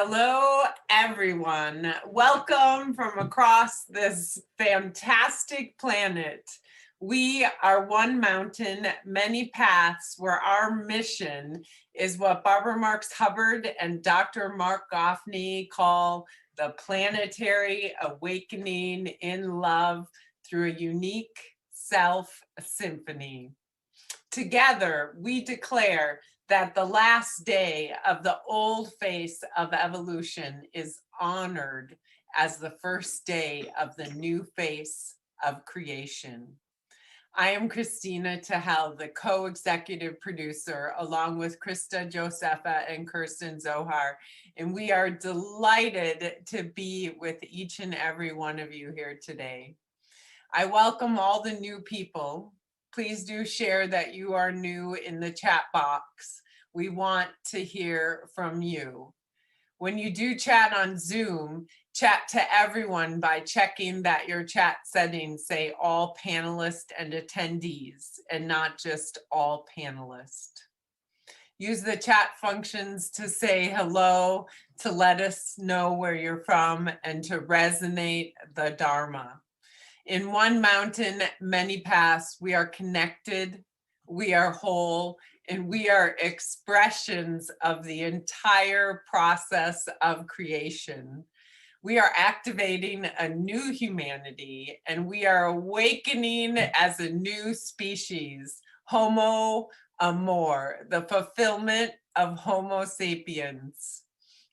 Hello, everyone. Welcome from across this fantastic planet. We are one mountain, many paths, where our mission is what Barbara Marx Hubbard and Dr. Marc Gafni call the planetary awakening in love through a unique self-symphony. Together, we declare that the last day of the old face of evolution is honored as the first day of the new face of creation. I am Christina Tahel, the co-executive producer, along with Krista Josefa and Kirsten Zohar, and we are delighted to be with each and every one of you here today. I welcome all the new people. Please do share that you are new in the chat box. We want to hear from you. When you do chat on Zoom, chat to everyone by checking that your chat settings say all panelists and attendees and not just all panelists. Use the chat functions to say hello, to let us know where you're from, and to resonate the Dharma. In one mountain, many paths, we are connected, we are whole, and we are expressions of the entire process of creation. We are activating a new humanity, and we are awakening as a new species, Homo Amor, the fulfillment of Homo sapiens.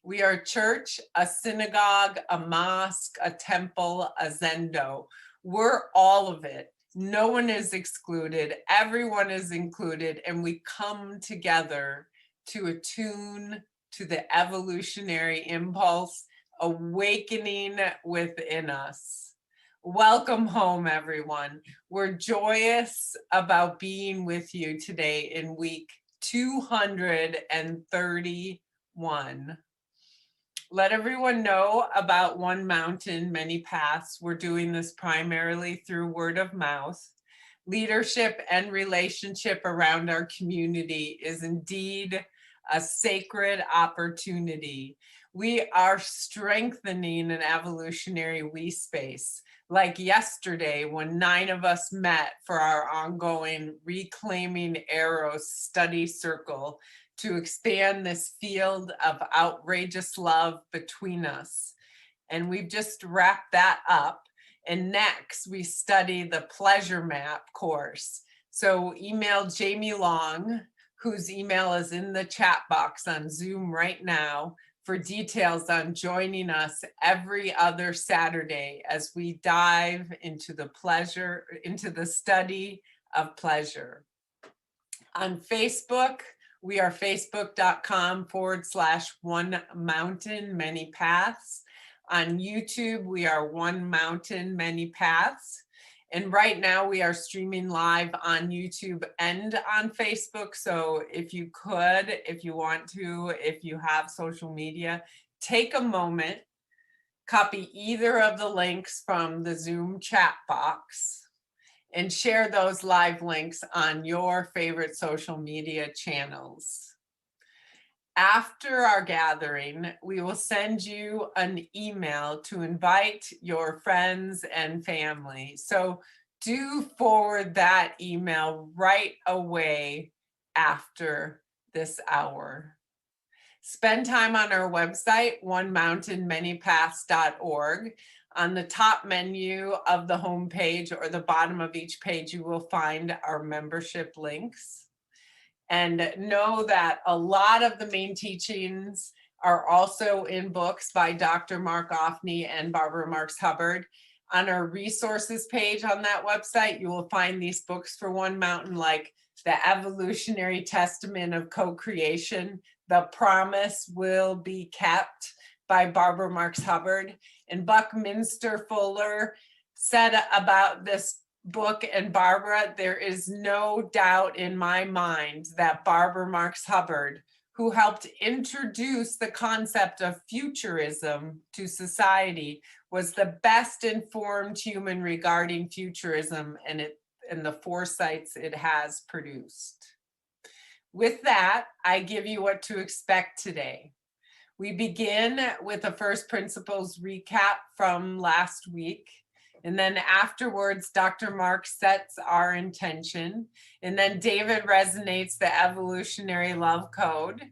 We are a church, a synagogue, a mosque, a temple, a zendo. We're all of it. No one is excluded. Everyone is included. And we come together to attune to the evolutionary impulse awakening within us. Welcome home, everyone. We're joyous about being with you today in week 231. Let everyone know about One Mountain, Many Paths. We're doing this primarily through word of mouth. Leadership and relationship around our community is indeed a sacred opportunity. We are strengthening an evolutionary we space. Like yesterday, when 9 of us met for our ongoing Reclaiming Eros study circle, to expand this field of outrageous love between us. And we've just wrapped that up. And next we study the Pleasure Map course. So email Jamie Long, whose email is in the chat box on Zoom right now, for details on joining us every other Saturday as we dive into the study of pleasure. On Facebook, we are facebook.com/One Mountain, Many Paths. On YouTube, we are One Mountain, Many Paths. And right now we are streaming live on YouTube and on Facebook. So if you could, if you want to, if you have social media, take a moment, copy either of the links from the Zoom chat box, and share those live links on your favorite social media channels. After our gathering, we will send you an email to invite your friends and family. So do forward that email right away after this hour. Spend time on our website, onemountainmanypaths.org. On the top menu of the homepage or the bottom of each page, you will find our membership links. And know that a lot of the main teachings are also in books by Dr. Marc Gafni and Barbara Marx Hubbard. On our resources page on that website, you will find these books for One Mountain, like The Evolutionary Testament of Co-Creation, The Promise Will Be Kept by Barbara Marx Hubbard. And Buckminster Fuller said about this book and Barbara, there is no doubt in my mind that Barbara Marx Hubbard, who helped introduce the concept of futurism to society, was the best informed human regarding futurism and the foresights it has produced. With that, I give you what to expect today. We begin with a first principles recap from last week. And then afterwards, Dr. Marc sets our intention. And then David resonates the evolutionary love code.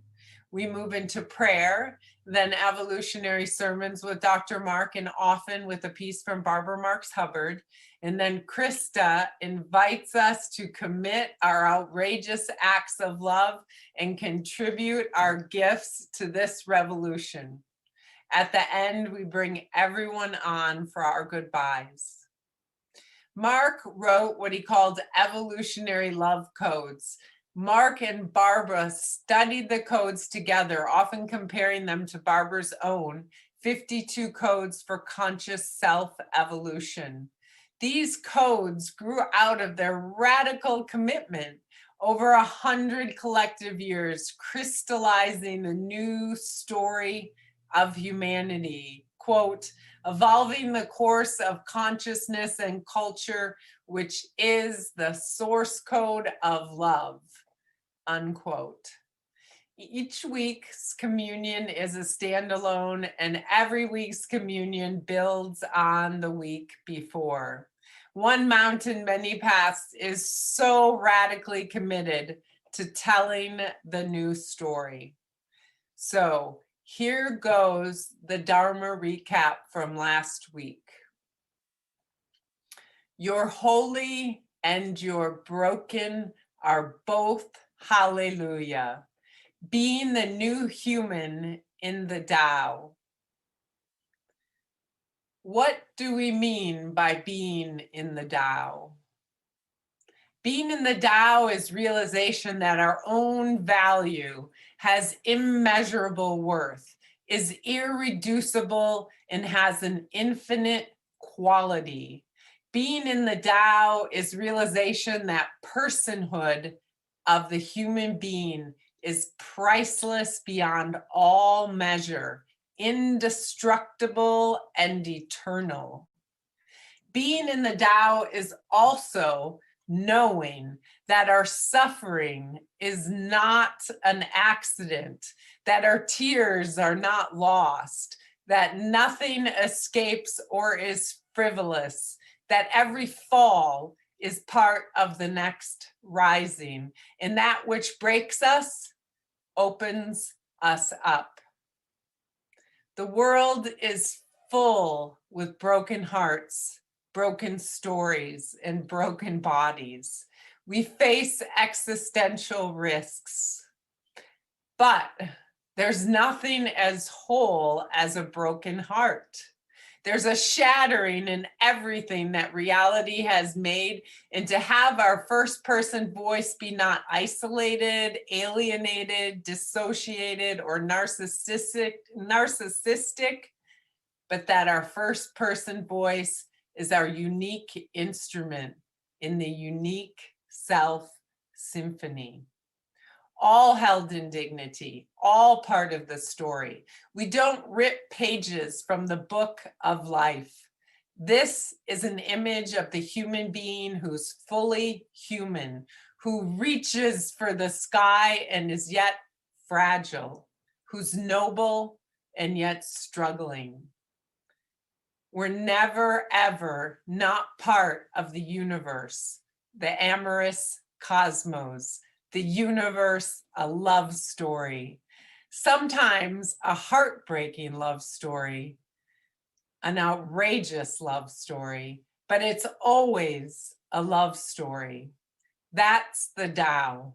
We move into prayer, then evolutionary sermons with Dr. Marc, and often with a piece from Barbara Marx Hubbard. And then Krista invites us to commit our outrageous acts of love and contribute our gifts to this revolution. At the end, we bring everyone on for our goodbyes. Marc wrote what he called evolutionary love codes. Marc and Barbara studied the codes together, often comparing them to Barbara's own 52 codes for conscious self-evolution. These codes grew out of their radical commitment over 100 collective years, crystallizing a new story of humanity. Quote, evolving the course of consciousness and culture, which is the source code of love, unquote. Each week's communion is a standalone, and every week's communion builds on the week before. One Mountain, Many Paths is so radically committed to telling the new story. So here goes the Dharma recap from last week. Your holy and your broken are both hallelujah. Being the new human in the Tao. What do we mean by being in the Tao? Being in the Tao is realization that our own value has immeasurable worth, is irreducible, and has an infinite quality. Being in the Tao is realization that personhood of the human being is priceless beyond all measure, indestructible and eternal. Being in the Tao is also knowing that our suffering is not an accident, that our tears are not lost, that nothing escapes or is frivolous, that every fall is part of the next rising, and that which breaks us opens us up. The world is full with broken hearts, broken stories, and broken bodies. We face existential risks, but there's nothing as whole as a broken heart. There's a shattering in everything that reality has made, and to have our first person voice be not isolated, alienated, dissociated, or narcissistic, but that our first person voice is our unique instrument in the unique self symphony. All held in dignity, all part of the story. We don't rip pages from the book of life. This is an image of the human being who's fully human, who reaches for the sky and is yet fragile, who's noble and yet struggling. We're never, ever not part of the universe, the amorous cosmos, the universe, a love story, sometimes a heartbreaking love story, an outrageous love story, but it's always a love story. That's the Tao.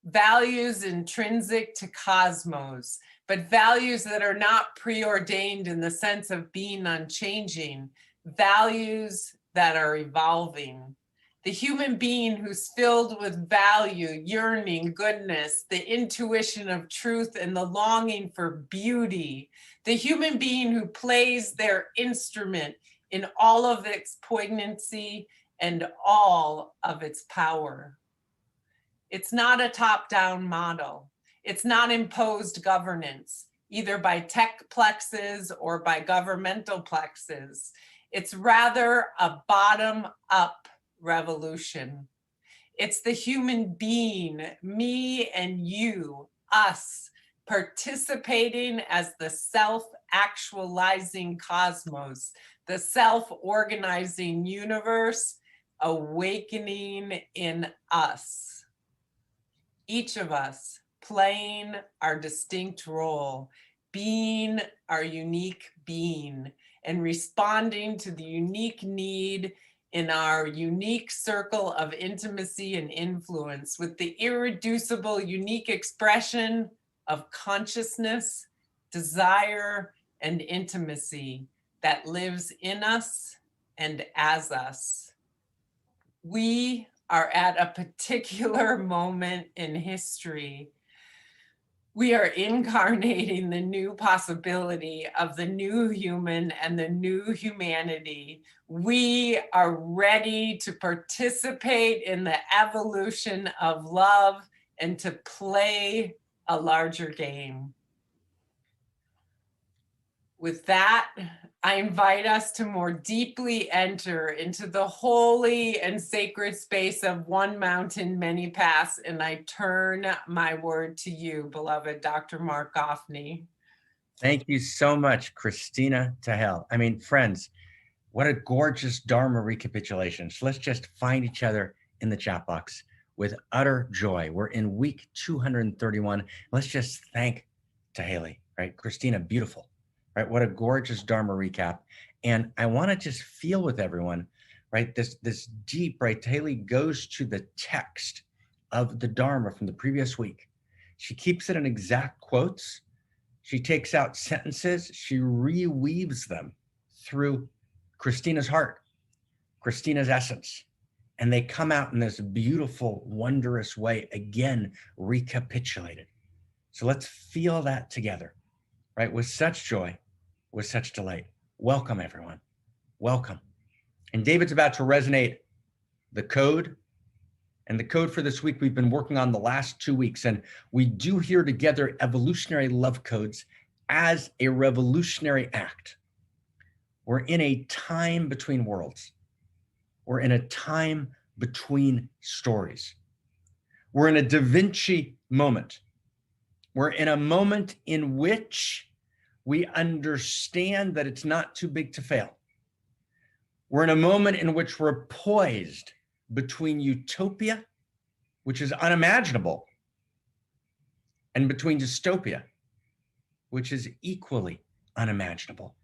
Values intrinsic to cosmos, but values that are not preordained in the sense of being unchanging, values that are evolving. The human being who's filled with value, yearning, goodness, the intuition of truth, and the longing for beauty. The human being who plays their instrument in all of its poignancy and all of its power. It's not a top-down model. It's not imposed governance, either by tech plexes or by governmental plexes. It's rather a bottom-up revolution. It's the human being, me and you, us, participating as the self-actualizing cosmos, the self-organizing universe, awakening in us. Each of us playing our distinct role, being our unique being, and responding to the unique need in our unique circle of intimacy and influence with the irreducible, unique expression of consciousness, desire, and intimacy that lives in us and as us. We are at a particular moment in history. We are incarnating the new possibility of the new human and the new humanity. We are ready to participate in the evolution of love and to play a larger game. With that, I invite us to more deeply enter into the holy and sacred space of one mountain, many paths, and I turn my word to you, beloved Dr. Marc Gafni. Thank you so much, Christina Tahel. I mean, friends, what a gorgeous Dharma recapitulation. So let's just find each other in the chat box with utter joy. We're in week 231. Let's just thank Taheli, right? Christina, beautiful. Right, what a gorgeous Dharma recap. And I want to just feel with everyone, right, this deep, right, Haley goes to the text of the Dharma from the previous week. She keeps it in exact quotes. She takes out sentences. She reweaves them through Christina's heart, Christina's essence. And they come out in this beautiful, wondrous way, again, recapitulated. So let's feel that together, right, with such joy, with such delight. Welcome, everyone. Welcome. And David's about to resonate the code. And the code for this week we've been working on the last 2 weeks. And we do here together evolutionary love codes as a revolutionary act. We're in a time between worlds. We're in a time between stories. We're in a Da Vinci moment. We're in a moment in which we understand that it's not too big to fail. We're in a moment in which we're poised between utopia, which is unimaginable, and between dystopia, which is equally unimaginable.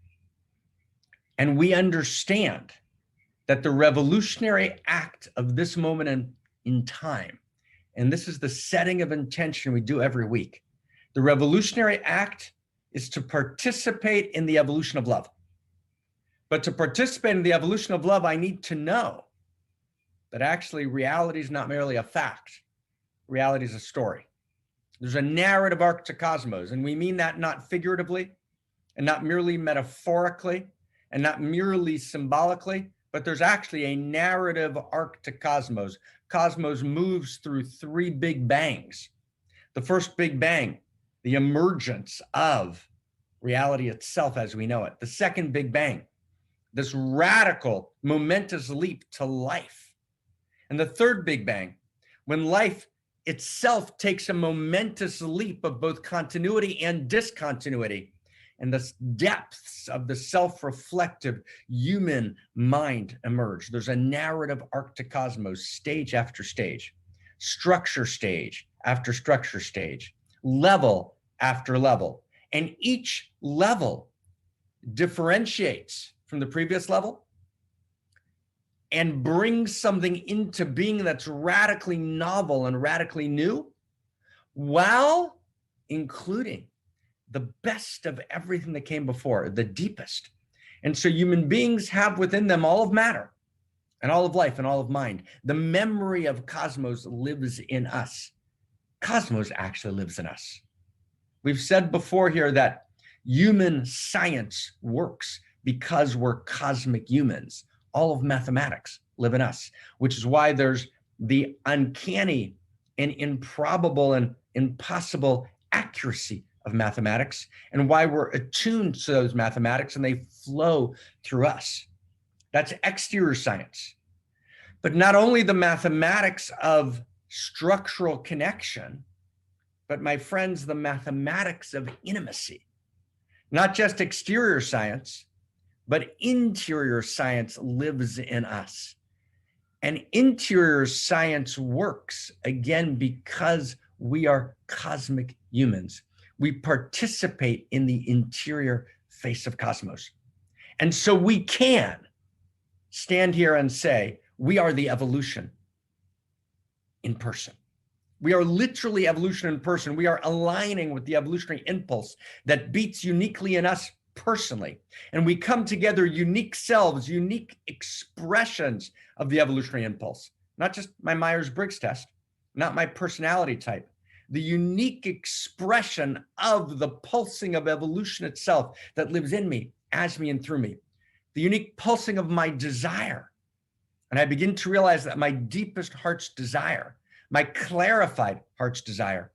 And we understand that the revolutionary act of this moment in time, and this is the setting of intention we do every week, the revolutionary act is to participate in the evolution of love. But to participate in the evolution of love, I need to know that actually reality is not merely a fact. Reality is a story. There's a narrative arc to cosmos, and we mean that not figuratively and not merely metaphorically and not merely symbolically, but there's actually a narrative arc to cosmos. Cosmos moves through 3 big bangs. The first big bang, the emergence of reality itself as we know it. The second big bang, this radical, momentous leap to life. And the third big bang, when life itself takes a momentous leap of both continuity and discontinuity, and the depths of the self-reflective human mind emerge. There's a narrative arc to cosmos, stage after stage, structure stage after structure stage, level after level. And each level differentiates from the previous level and brings something into being that's radically novel and radically new, while including the best of everything that came before, the deepest. And so human beings have within them all of matter and all of life and all of mind. The memory of cosmos lives in us. Cosmos actually lives in us. We've said before here that human science works because we're cosmic humans. All of mathematics live in us, which is why there's the uncanny and improbable and impossible accuracy of mathematics, and why we're attuned to those mathematics and they flow through us. That's exterior science. But not only the mathematics of structural connection, but my friends, the mathematics of intimacy. Not just exterior science, but interior science lives in us. And interior science works, again, because we are cosmic humans. We participate in the interior face of cosmos. And so we can stand here and say, we are the evolution in person. We are literally evolution in person. We are aligning with the evolutionary impulse that beats uniquely in us personally. And we come together unique selves, unique expressions of the evolutionary impulse, not just my Myers-Briggs test, not my personality type, the unique expression of the pulsing of evolution itself that lives in me, as me, and through me, the unique pulsing of my desire. And I begin to realize that my deepest heart's desire, my clarified heart's desire,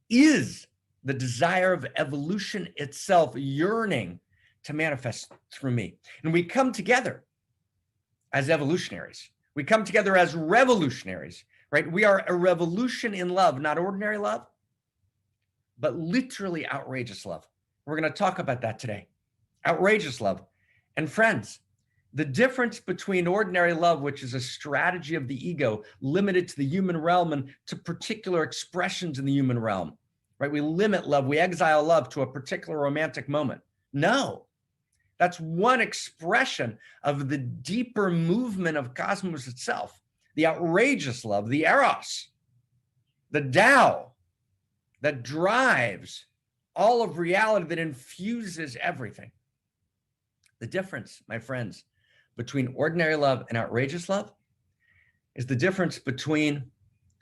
is the desire of evolution itself yearning to manifest through me. And we come together as evolutionaries. We come together as revolutionaries, right? We are a revolution in love, not ordinary love, but literally outrageous love. We're going to talk about that today. Outrageous love. And friends, the difference between ordinary love, which is a strategy of the ego limited to the human realm and to particular expressions in the human realm, right? We limit love, we exile love to a particular romantic moment. No, that's one expression of the deeper movement of cosmos itself, the outrageous love, the eros, the Tao that drives all of reality, that infuses everything. The difference, my friends, between ordinary love and outrageous love is the difference between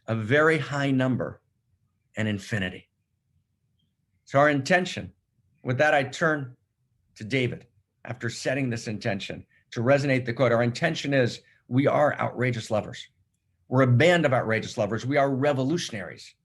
a very high number and infinity. So our intention, with that, I turn to David after setting this intention to resonate the quote. Our intention is we are outrageous lovers. We're a band of outrageous lovers. We are revolutionaries.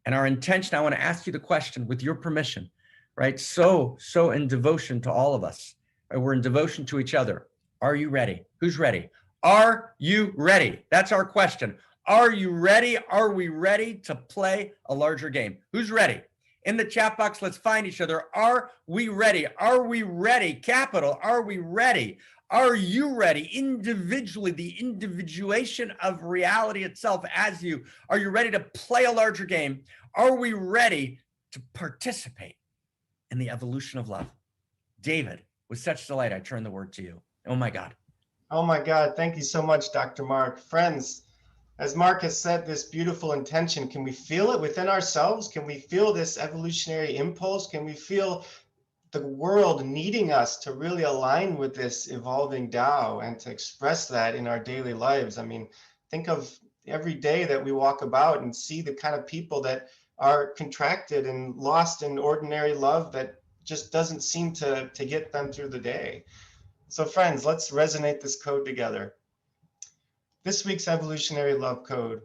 And our intention, I want to ask you the question with your permission, right? So in devotion to all of us, right? We're in devotion to each other. Are you ready? Who's ready? Are you ready? That's our question. Are you ready? Are we ready to play a larger game? Who's ready? In the chat box, let's find each other. Are we ready? Are we ready? Capital, are we ready? Are you ready? Individually, the individuation of reality itself as you. Are you ready to play a larger game? Are we ready to participate in the evolution of love? David, with such delight, I turn the word to you. Oh my God. Oh my God. Thank you so much, Dr. Marc. Friends, as Marc has said, this beautiful intention, can we feel it within ourselves? Can we feel this evolutionary impulse? Can we feel the world needing us to really align with this evolving Tao and to express that in our daily lives? I mean, think of every day that we walk about and see the kind of people that are contracted and lost in ordinary love that just doesn't seem to get them through the day. So friends, let's resonate this code together. This week's evolutionary love code.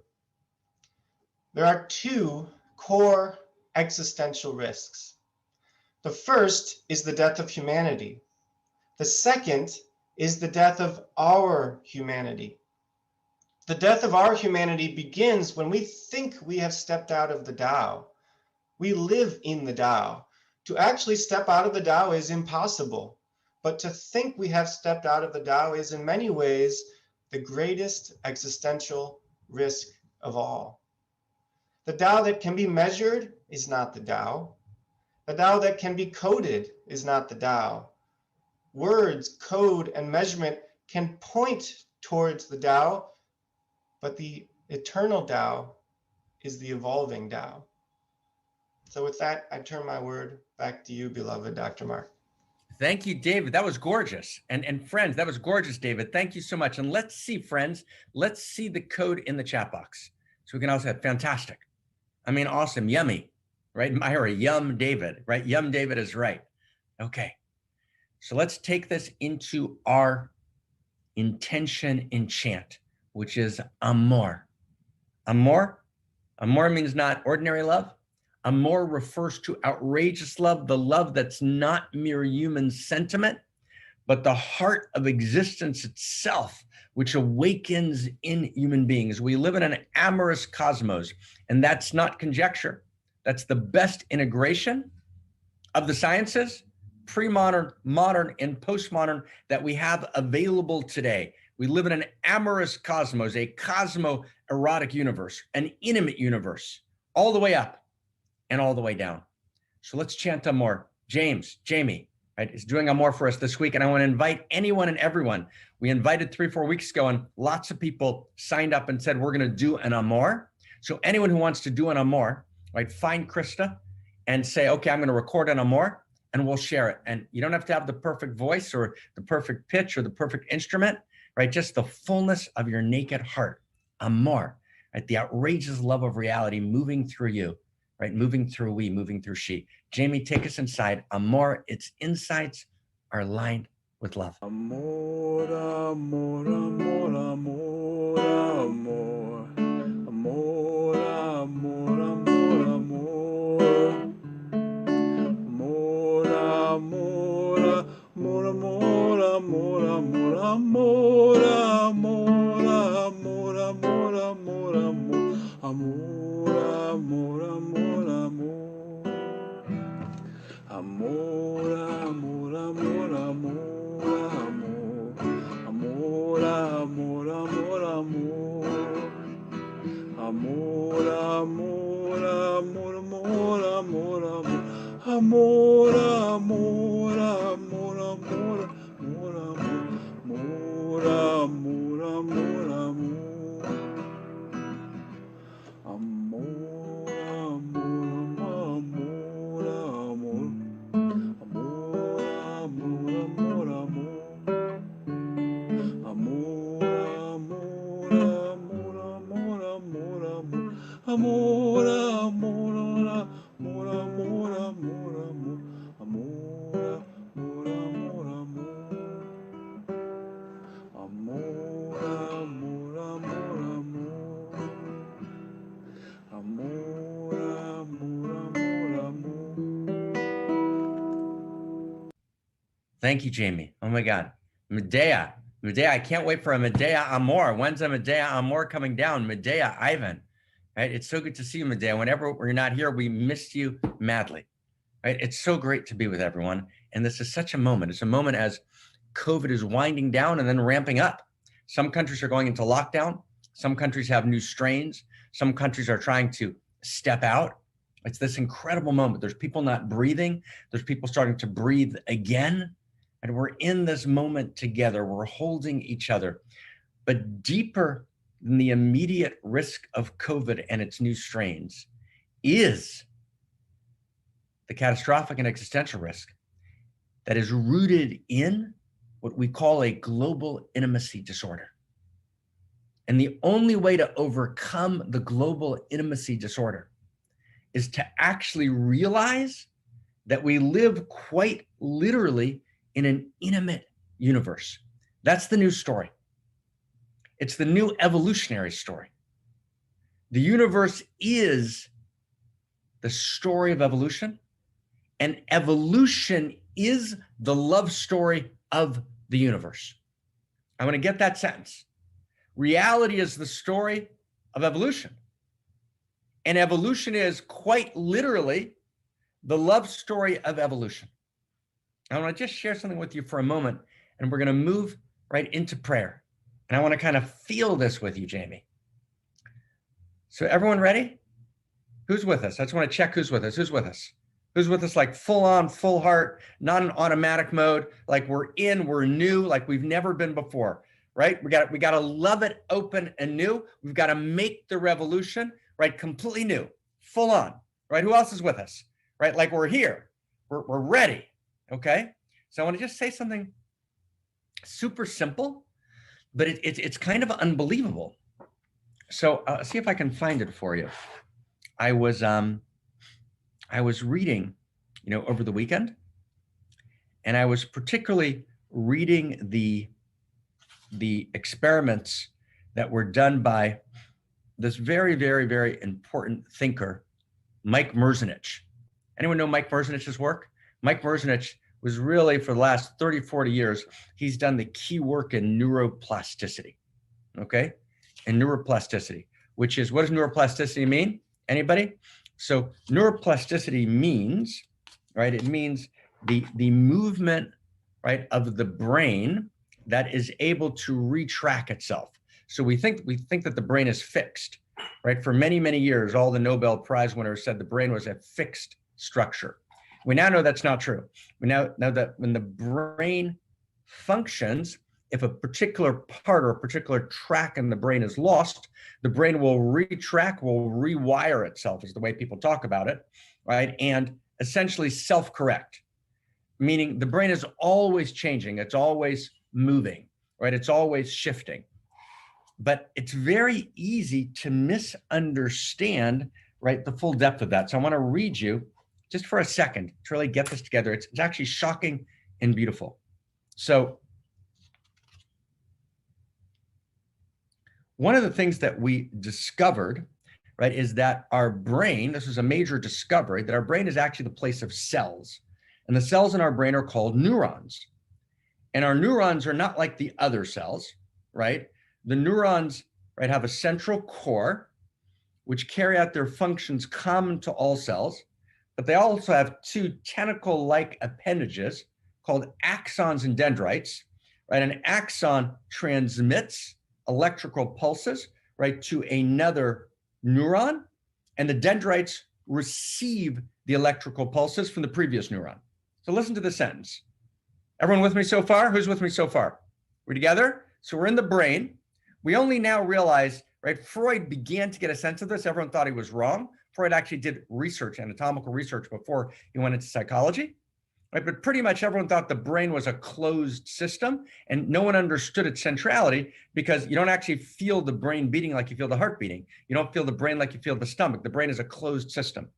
There are two core existential risks. The first is the death of humanity. The second is the death of our humanity. The death of our humanity begins when we think we have stepped out of the Tao. We live in the Tao. To actually step out of the Tao is impossible. But to think we have stepped out of the Tao is in many ways the greatest existential risk of all. The Tao that can be measured is not the Tao. The Tao that can be coded is not the Tao. Words, code, and measurement can point towards the Tao, but the eternal Tao is the evolving Tao. So with that, I turn my word back to you, beloved Dr. Marc. Thank you, David. That was gorgeous. And friends, that was gorgeous, David. Thank you so much. And let's see, friends, let's see the code in the chat box. So we can also have fantastic. I mean, awesome, yummy, right? Myra, yum, David, right? Yum, David is right. Okay. So let's take this into our intention enchant, which is amor. Amor? Amor means not ordinary love. Amor refers to outrageous love, the love that's not mere human sentiment, but the heart of existence itself, which awakens in human beings. We live in an amorous cosmos, and that's not conjecture. That's the best integration of the sciences, pre-modern, modern, and postmodern, that we have available today. We live in an amorous cosmos, a cosmo-erotic universe, an intimate universe, all the way up and all the way down. So let's chant Amor. Jamie, right, is doing Amor for us this week. And I want to invite anyone and everyone. We invited 3-4 weeks ago, and lots of people signed up and said, we're going to do an Amor. So anyone who wants to do an Amor, right, find Krista and say, okay, I'm going to record an Amor, and we'll share it. And you don't have to have the perfect voice or the perfect pitch or the perfect instrument, right? Just the fullness of your naked heart. Amor, right? The outrageous love of reality moving through you, right? Moving through we, moving through she. Jamie, take us inside. Amor, its insights are lined with love. Amor, amor, amor, amor, amor. Amor, amor, amor, amor. Amor, amor, amor, amor, amor, amor, amor, amor, amor, amor, amor, amor, amor, amor, amor. Amor, amor, amor, amor, amor, amor, amor, amor, amor. Amor, amor, amor, amor, amor, amor. Amor, amor, amor, amor, amor, amor, amor, amor, amor. Amor, amor, amor, amor. Amor, amor, amor, amor. Amor, amor, amor, amor, amor, amor. Amor, amor, amor, amor, amor, amor. Amor, amor, amor, amor. Amor, amor, amor, amor. Amor, amor, amor, amor. Thank you, Jamie. Oh my God. Medea, I can't wait for a Medea Amor. When's a Medea Amor coming down? Medea Ivan, right? It's so good to see you, Medea. Whenever we're not here, we missed you madly, right? It's so great to be with everyone. And this is such a moment. It's a moment as COVID is winding down and then ramping up. Some countries are going into lockdown. Some countries have new strains. Some countries are trying to step out. It's this incredible moment. There's people not breathing. There's people starting to breathe again. And we're in this moment together. We're holding each other. But deeper than the immediate risk of COVID and its new strains is the catastrophic and existential risk that is rooted in what we call a global intimacy disorder. And the only way to overcome the global intimacy disorder is to actually realize that we live quite literally in an intimate universe. That's the new story. It's the new evolutionary story. The universe is the story of evolution, and evolution is the love story of the universe. I want to get that sentence. Reality is the story of evolution, and evolution is quite literally the love story of evolution. I want to just share something with you for a moment, and we're going to move right into prayer. And I want to kind of feel this with you, Jamie. So everyone ready? Who's with us? I just want to check who's with us. Who's with us? Who's with us like full on, full heart, not in automatic mode, like we're new, like we've never been before, right? We got to love it open and new. We've got to make the revolution, right? Completely new, full on, right? Who else is with us, right? Like we're here, we're ready. Okay, so I want to just say something super simple, but it's kind of unbelievable. So see if I can find it for you. I was reading, over the weekend, and I was particularly reading the experiments that were done by this very, very, very important thinker, Mike Merzenich. Anyone know Mike Merzenich's work? Mike Merzenich was really, for the last 30, 40 years, he's done the key work in neuroplasticity, okay? And neuroplasticity, which is, what does neuroplasticity mean? Anybody? So neuroplasticity means, right, it means the movement, right, of the brain that is able to retrack itself. So we think that the brain is fixed, right? For many, many years, all the Nobel Prize winners said the brain was a fixed structure. We now know that's not true. We now know that when the brain functions, if a particular part or a particular track in the brain is lost, the brain will retrack, will rewire itself, is the way people talk about it, right? And essentially self-correct, meaning the brain is always changing, it's always moving, right? It's always shifting. But it's very easy to misunderstand, right, the full depth of that. So I want to read you just for a second to really get this together. It's actually shocking and beautiful. So one of the things that we discovered, right, is that our brain, this was a major discovery, that our brain is actually the place of cells. And the cells in our brain are called neurons. And our neurons are not like the other cells, right? The neurons, right, have a central core, which carry out their functions common to all cells, but they also have two tentacle-like appendages called axons and dendrites, right? An axon transmits electrical pulses, right, to another neuron, and the dendrites receive the electrical pulses from the previous neuron. So listen to the sentence. Everyone with me so far? Who's with me so far? We're together? So we're in the brain. We only now realize, right, Freud began to get a sense of this. Everyone thought he was wrong. Freud actually did research, anatomical research, before he went into psychology, right? But pretty much everyone thought the brain was a closed system, and no one understood its centrality, because you don't actually feel the brain beating like you feel the heart beating. You don't feel the brain like you feel the stomach. The brain is a closed system.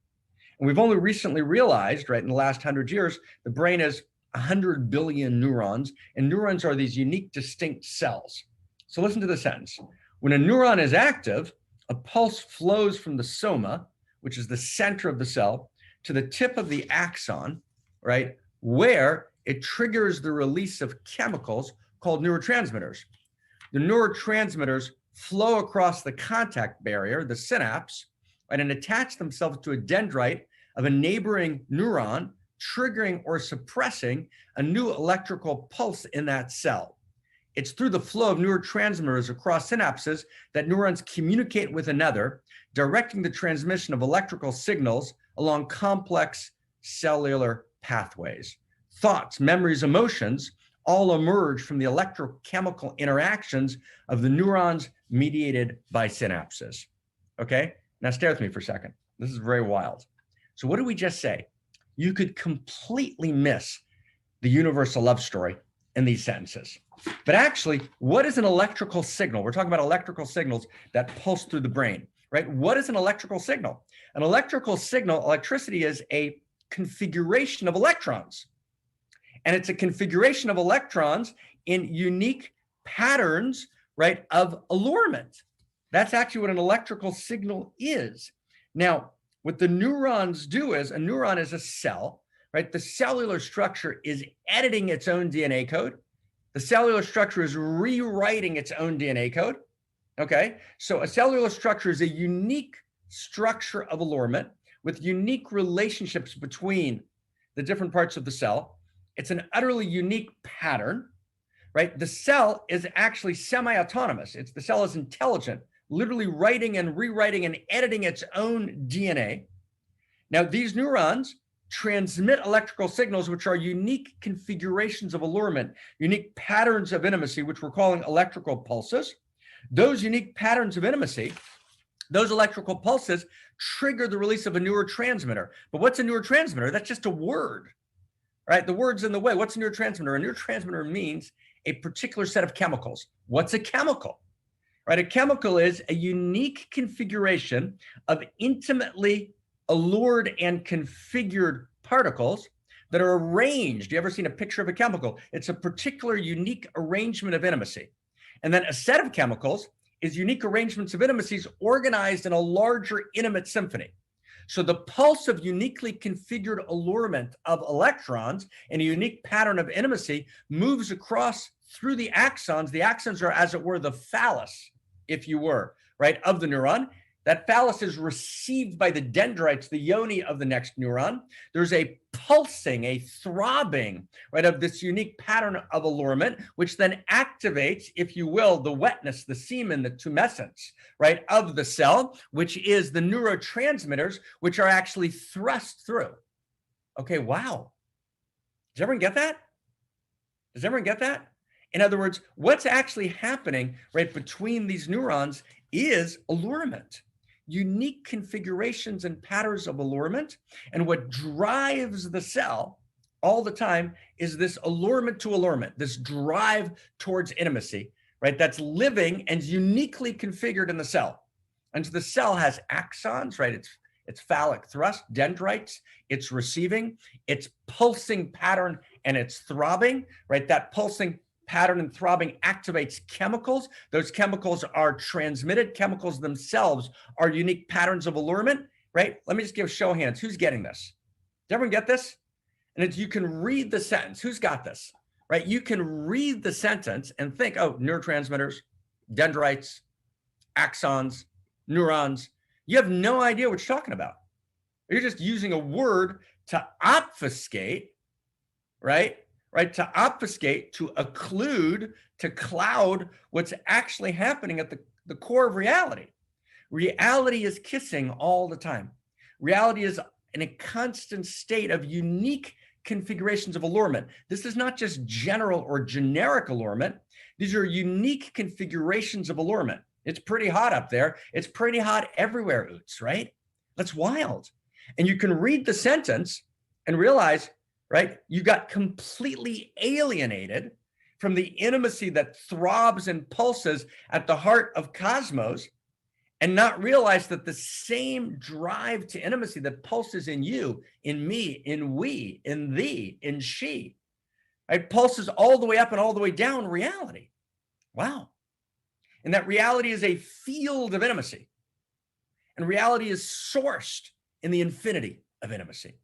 And we've only recently realized, right, in the last 100 years, the brain is 100 billion neurons, and neurons are these unique, distinct cells. So listen to the sentence. When a neuron is active, a pulse flows from the soma, which is the center of the cell, to the tip of the axon, right, where it triggers the release of chemicals called neurotransmitters. The neurotransmitters flow across the contact barrier, the synapse, right, and attach themselves to a dendrite of a neighboring neuron, triggering or suppressing a new electrical pulse in that cell. It's through the flow of neurotransmitters across synapses that neurons communicate with another, directing the transmission of electrical signals along complex cellular pathways. Thoughts, memories, emotions all emerge from the electrochemical interactions of the neurons mediated by synapses. Okay? Now stay with me for a second. This is very wild. So what did we just say? You could completely miss the universal love story in these sentences. But actually, what is an electrical signal? We're talking about electrical signals that pulse through the brain, right? What is an electrical signal? An electrical signal, electricity, is a configuration of electrons. And it's a configuration of electrons in unique patterns, right, of allurement. That's actually what an electrical signal is. Now, what the neurons do is, a neuron is a cell, right? The cellular structure is editing its own DNA code. The cellular structure is rewriting its own DNA code, okay? So a cellular structure is a unique structure of allurement with unique relationships between the different parts of the cell. It's an utterly unique pattern, right? The cell is actually semi-autonomous. The cell is intelligent, literally writing and rewriting and editing its own DNA. Now, these neurons transmit electrical signals, which are unique configurations of allurement, unique patterns of intimacy, which we're calling electrical pulses. Those unique patterns of intimacy, those electrical pulses, trigger the release of a neurotransmitter. But what's a neurotransmitter? That's just a word, right? The word's in the way. What's a neurotransmitter? A neurotransmitter means a particular set of chemicals. What's a chemical? Right? A chemical is a unique configuration of intimately allured and configured particles that are arranged. You ever seen a picture of a chemical? It's a particular unique arrangement of intimacy. And then a set of chemicals is unique arrangements of intimacies organized in a larger intimate symphony. So the pulse of uniquely configured allurement of electrons in a unique pattern of intimacy moves across through the axons. The axons are, as it were, the phallus, if you were, right, of the neuron. That phallus is received by the dendrites, the yoni of the next neuron. There's a pulsing, a throbbing, right, of this unique pattern of allurement, which then activates, if you will, the wetness, the semen, the tumescence, right, of the cell, which is the neurotransmitters, which are actually thrust through. Okay, wow. Does everyone get that? Does everyone get that? In other words, what's actually happening right between these neurons is allurement, unique configurations and patterns of allurement. And what drives the cell all the time is this allurement to allurement, this drive towards intimacy, right? That's living and uniquely configured in the cell. And so the cell has axons, right? It's phallic thrust, dendrites, it's receiving, it's pulsing pattern, and it's throbbing, right? That pulsing pattern and throbbing activates chemicals. Those chemicals are transmitted. Chemicals themselves are unique patterns of allurement, right? Let me just give a show of hands. Who's getting this? Does everyone get this? And you can read the sentence. Who's got this, right? You can read the sentence and think, oh, neurotransmitters, dendrites, axons, neurons. You have no idea what you're talking about. You're just using a word to obfuscate, right? Right, to obfuscate, to occlude, to cloud what's actually happening at the core of reality. Reality is kissing all the time. Reality is in a constant state of unique configurations of allurement. This is not just general or generic allurement. These are unique configurations of allurement. It's pretty hot up there. It's pretty hot everywhere, Oots, right? That's wild. And you can read the sentence and realize, right, you got completely alienated from the intimacy that throbs and pulses at the heart of cosmos, and not realize that the same drive to intimacy that pulses in you, in me, in we, in thee, in she, right, pulses all the way up and all the way down reality. Wow. And that reality is a field of intimacy. And reality is sourced in the infinity of intimacy.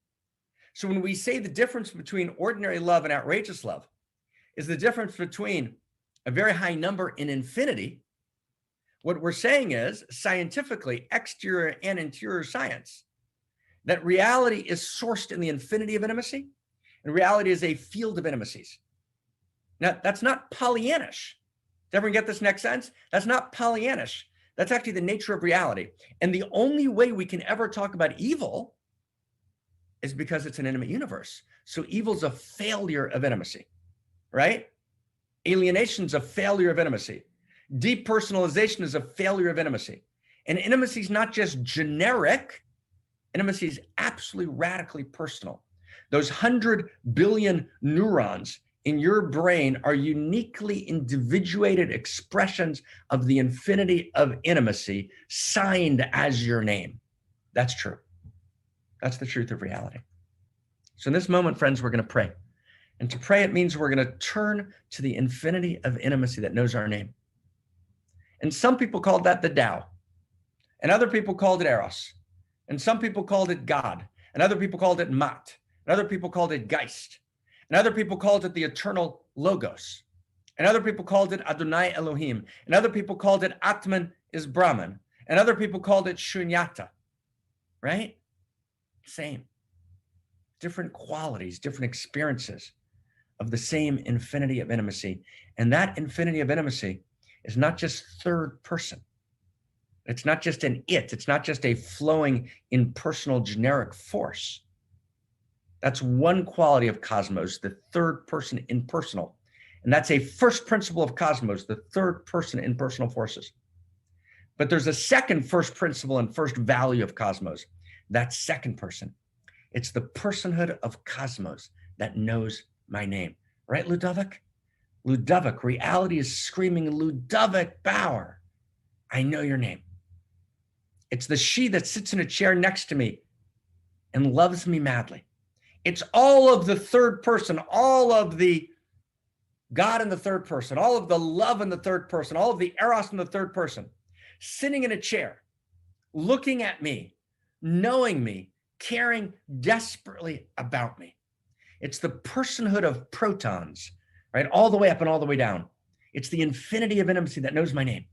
So when we say the difference between ordinary love and outrageous love is the difference between a very high number in infinity, what we're saying is scientifically, exterior and interior science, that reality is sourced in the infinity of intimacy, and reality is a field of intimacies. Now, that's not Pollyannish. Does everyone get this next sentence? That's not Pollyannish. That's actually the nature of reality. And the only way we can ever talk about evil is because it's an intimate universe. So evil's a failure of intimacy, right? Alienation's a failure of intimacy. Depersonalization is a failure of intimacy. And intimacy is not just generic. Intimacy is absolutely radically personal. Those 100 billion neurons in your brain are uniquely individuated expressions of the infinity of intimacy signed as your name. That's true. That's the truth of reality. So in this moment, friends, we're going to pray. And to pray, it means we're going to turn to the infinity of intimacy that knows our name. And some people called that the Tao. And other people called it Eros. And some people called it God. And other people called it Mat. And other people called it Geist. And other people called it the eternal Logos. And other people called it Adonai Elohim. And other people called it Atman is Brahman. And other people called it Shunyata. Right? Same. Different qualities, different experiences of the same infinity of intimacy. And that infinity of intimacy is not just third person. It's not just an it. It's not just a flowing, impersonal, generic force. That's one quality of cosmos, the third person impersonal. And that's a first principle of cosmos, the third person impersonal forces. But there's a second first principle and first value of cosmos. That's second person. It's the personhood of cosmos that knows my name. Right, Ludovic? Ludovic, reality is screaming, Ludovic Bauer, I know your name. It's the she that sits in a chair next to me and loves me madly. It's all of the third person, all of the God in the third person, all of the love in the third person, all of the Eros in the third person, sitting in a chair, looking at me, knowing me, caring desperately about me. It's the personhood of protons, right? All the way up and all the way down. It's the infinity of intimacy that knows my name.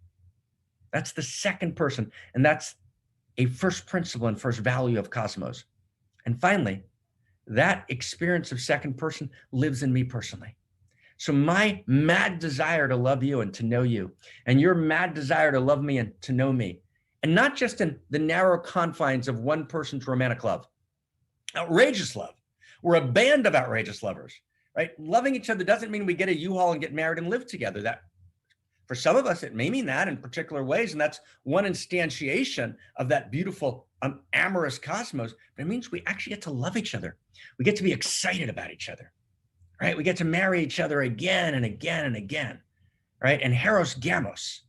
That's the second person. And that's a first principle and first value of cosmos. And finally, that experience of second person lives in me personally. So my mad desire to love you and to know you, and your mad desire to love me and to know me, and not just in the narrow confines of one person's romantic love, outrageous love. We're a band of outrageous lovers, right? Loving each other doesn't mean we get a U-Haul and get married and live together. That, for some of us, it may mean that in particular ways, and that's one instantiation of that beautiful amorous cosmos, but it means we actually get to love each other. We get to be excited about each other, right? We get to marry each other again and again and again, right? And Heros Gamos,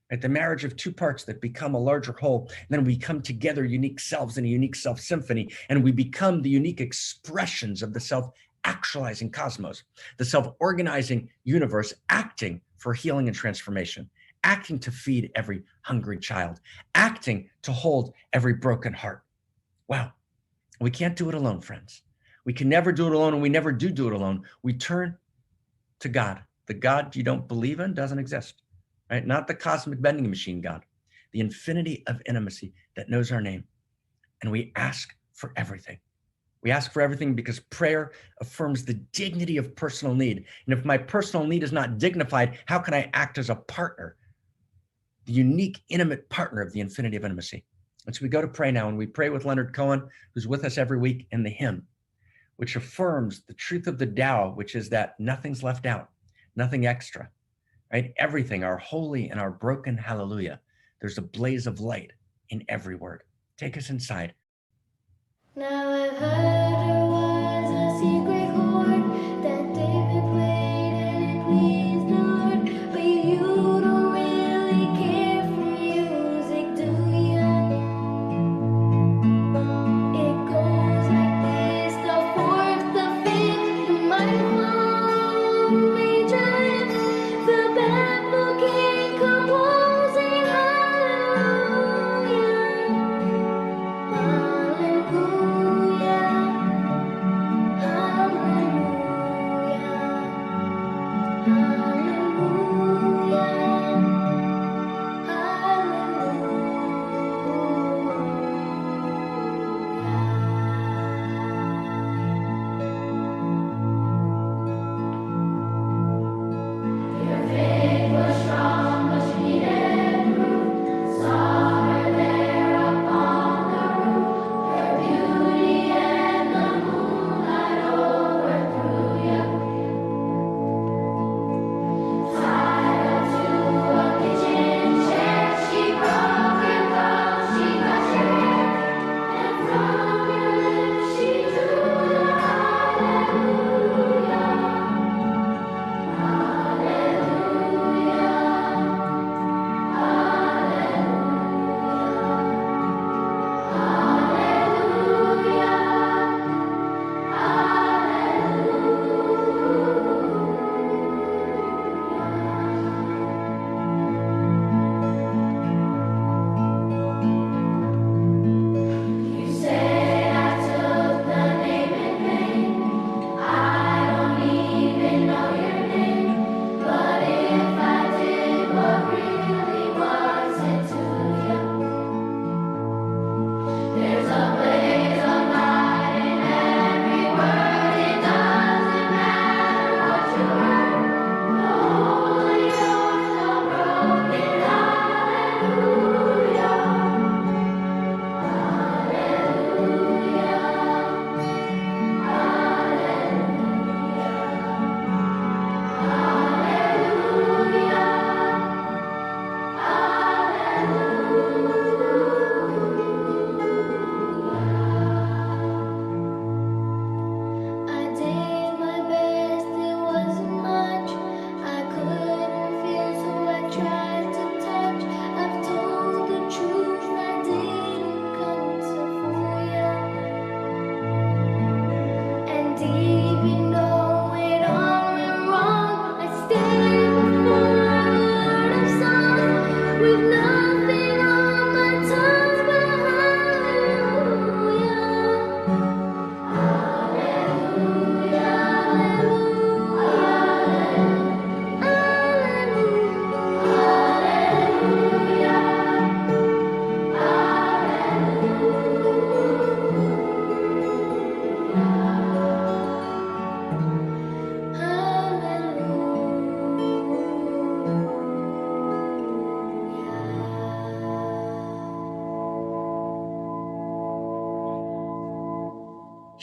right? The marriage of two parts that become a larger whole. And then we come together unique selves in a unique self symphony, and we become the unique expressions of the self-actualizing cosmos, the self-organizing universe, acting for healing and transformation, acting to feed every hungry child, acting to hold every broken heart. Wow. We can't do it alone, friends. We can never do it alone, and we never do it alone. We turn to God. The God you don't believe in doesn't exist, right? Not the cosmic vending machine God, the infinity of intimacy that knows our name. And we ask for everything. We ask for everything because prayer affirms the dignity of personal need. And if my personal need is not dignified, how can I act as a partner, the unique, intimate partner of the infinity of intimacy? And so we go to pray now, and we pray with Leonard Cohen, who's with us every week in the hymn, which affirms the truth of the Tao, which is that nothing's left out, nothing extra, right? Everything, our holy and our broken hallelujah. There's a blaze of light in every word. Take us inside. Now I've heard there was a secret chord that David played and it pleased the Lord, but you don't really care for music, do ya? It goes like this: the fourth, the fifth, the minor, major, the baffled king composing hallelujah, hallelujah.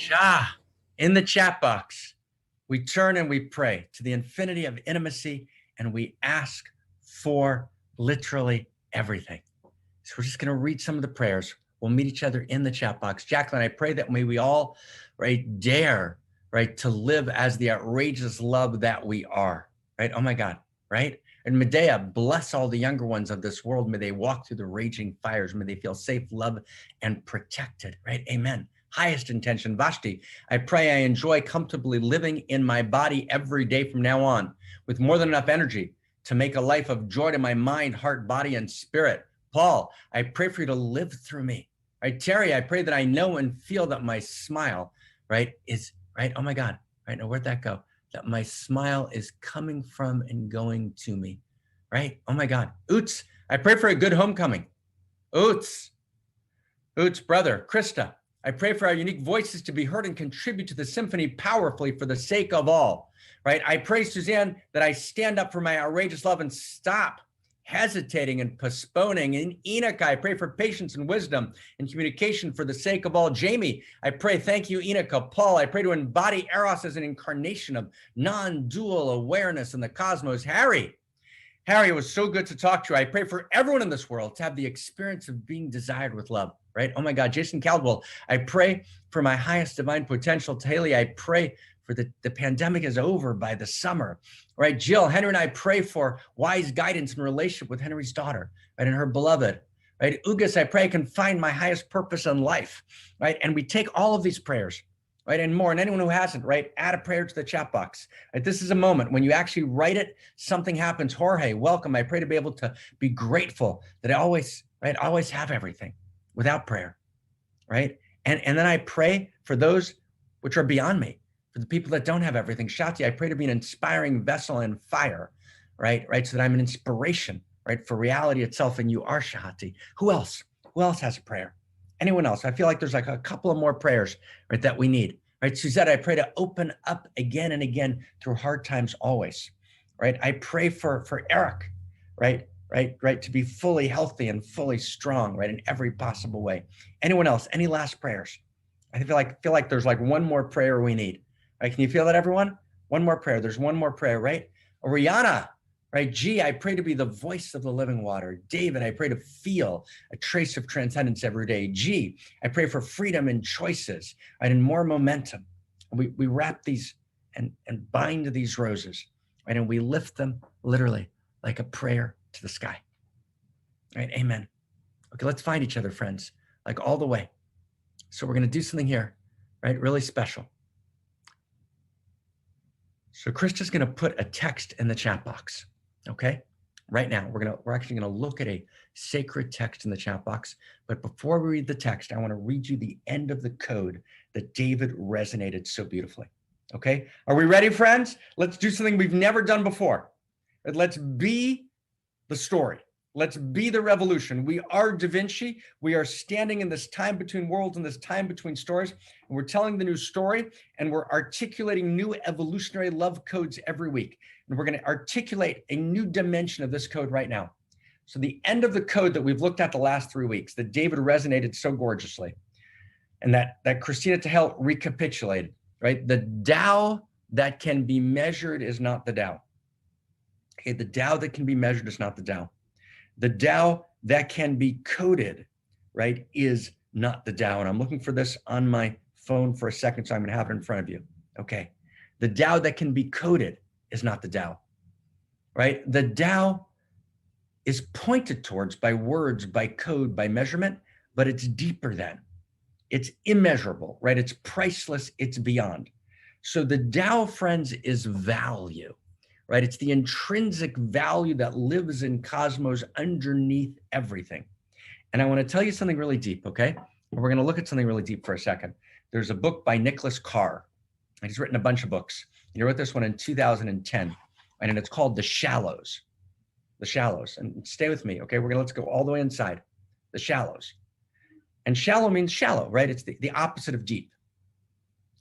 Cha. In the chat box, we turn and we pray to the infinity of intimacy, and we ask for literally everything. So we're just going to read some of the prayers. We'll meet each other in the chat box. Jacqueline, I pray that may we all, right, dare, right, to live as the outrageous love that we are, right? Oh my God, right? And Medea, bless all the younger ones of this world. May they walk through the raging fires. May they feel safe, loved, and protected, right? Amen. Highest intention. Vashti, I pray I enjoy comfortably living in my body every day from now on with more than enough energy to make a life of joy to my mind, heart, body, and spirit. Paul, I pray for you to live through me. Right, Terry, I pray that I know and feel that my smile, right, is, right, oh my God, right, now where'd that go? That my smile is coming from and going to me, right? Oh my God. Oots, I pray for a good homecoming. Oots, brother, Krista, I pray for our unique voices to be heard and contribute to the symphony powerfully for the sake of all, right? I pray, Suzanne, that I stand up for my outrageous love and stop hesitating and postponing. In Enoch, I pray for patience and wisdom and communication for the sake of all. Jamie, I pray, thank you, Enoch. Paul, I pray to embody Eros as an incarnation of non-dual awareness in the cosmos. Harry, it was so good to talk to you. I pray for everyone in this world to have the experience of being desired with love, right? Oh my God, Jason Caldwell, I pray for my highest divine potential. Haley, I pray for the pandemic is over by the summer, right? Jill, Henry and I pray for wise guidance in relationship with Henry's daughter, right? And her beloved, right? Ugas, I pray I can find my highest purpose in life, right? And we take all of these prayers, right? And more, and anyone who hasn't, right? Add a prayer to the chat box, right? This is a moment when you actually write it, something happens. Jorge, welcome. I pray to be able to be grateful that I always, right? Always have everything without prayer, right? And then I pray for those which are beyond me, for the people that don't have everything. Shati, I pray to be an inspiring vessel and fire, right? So that I'm an inspiration, right? For reality itself, and you are Shati. Who else? Who else has a prayer? Anyone else? I feel like there's like a couple of more prayers, right, that we need, right? Suzette, I pray to open up again and again through hard times always, right? I pray for Eric, right? To be fully healthy and fully strong, right? In every possible way. Anyone else? Any last prayers? I feel like there's like one more prayer we need. Right, can you feel that, everyone? One more prayer. There's one more prayer, right? Oriana, right? G, I pray to be the voice of the living water. David, I pray to feel a trace of transcendence every day. G, I pray for freedom and choices, right? And more momentum. We wrap these and bind these roses, right? And we lift them literally like a prayer to the sky, right? Amen. Okay, let's find each other, friends, like all the way. So we're going to do something here, right? Really special. So Krista's going to put a text in the chat box, okay? Right now, we're actually going to look at a sacred text in the chat box. But before we read the text, I want to read you the end of the code that David resonated so beautifully, okay? Are we ready, friends? Let's do something we've never done before. Let's be the story. Let's be the revolution. We are Da Vinci. We are standing in this time between worlds and this time between stories. And we're telling the new story, and we're articulating new evolutionary love codes every week. And we're going to articulate a new dimension of this code right now. So the end of the code that we've looked at the last 3 weeks, that David resonated so gorgeously, and that Christina-to-Hell recapitulated, right? The Tao that can be measured is not the Tao. Okay, the Tao that can be measured is not the Tao. The Tao that can be coded, right, is not the Tao. And I'm looking for this on my phone for a second, so I'm going to have it in front of you. Okay. The Tao that can be coded is not the Tao, right? The Tao is pointed towards by words, by code, by measurement, but it's deeper than. It's immeasurable, right? It's priceless. It's beyond. So the Tao, friends, is value. Right? It's the intrinsic value that lives in cosmos underneath everything. And I want to tell you something really deep, okay? We're going to look at something really deep for a second. There's a book by Nicholas Carr. He's written a bunch of books. He wrote this one in 2010, and it's called The Shallows. The Shallows. And stay with me, okay? Let's go all the way inside. The Shallows. And shallow means shallow, right? It's the opposite of deep.